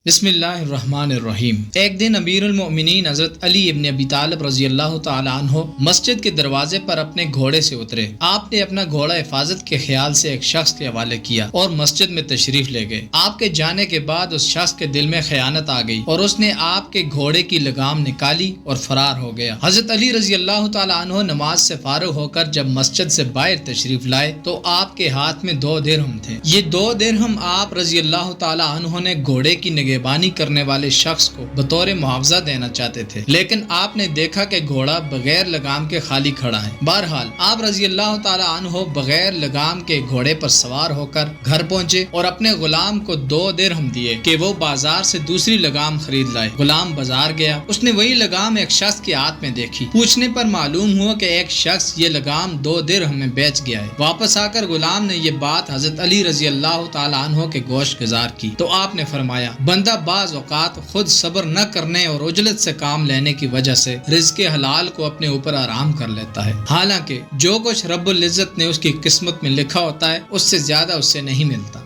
بسم اللہ الرحمن الرحیم۔ ایک دن امیر المؤمنین حضرت علی ابن ابی طالب رضی اللہ تعالی عنہ مسجد کے دروازے پر اپنے گھوڑے سے اترے۔ آپ نے اپنا گھوڑا حفاظت کے خیال سے ایک شخص کے حوالے کیا اور مسجد میں تشریف لے گئے۔ آپ کے جانے کے بعد اس شخص کے دل میں خیانت آ گئی اور اس نے آپ کے گھوڑے کی لگام نکالی اور فرار ہو گیا۔ حضرت علی رضی اللہ تعالی عنہ نماز سے فارغ ہو کر جب مسجد سے باہر تشریف لائے تو آپ کے ہاتھ میں 2 درہم تھے۔ یہ 2 درہم آپ رضی اللہ تعالی عنہ نے گھوڑے کی نگہبانی کرنے والے شخص کو بطور معاوضہ دینا چاہتے تھے، لیکن آپ نے دیکھا کہ گھوڑا بغیر لگام کے خالی کھڑا ہے۔ بہرحال آپ رضی اللہ تعالی عنہ بغیر لگام کے گھوڑے پر سوار ہو کر گھر پہنچے اور اپنے غلام کو 2 درہم دیے کہ وہ بازار سے دوسری لگام خرید لائے۔ غلام بازار گیا، اس نے وہی لگام ایک شخص کے ہاتھ میں دیکھی۔ پوچھنے پر معلوم ہوا کہ ایک شخص یہ لگام 2 درہم میں بیچ گیا ہے۔ واپس آ کر غلام نے یہ بات حضرت علی رضی اللہ تعالی عنہ کے گوش گزار کی تو آپ نے فرمایا، بندہ بعض اوقات خود صبر نہ کرنے اور عجلت سے کام لینے کی وجہ سے رزق حلال کو اپنے اوپر آرام کر لیتا ہے، حالانکہ جو کچھ رب العزت نے اس کی قسمت میں لکھا ہوتا ہے اس سے زیادہ اس سے نہیں ملتا۔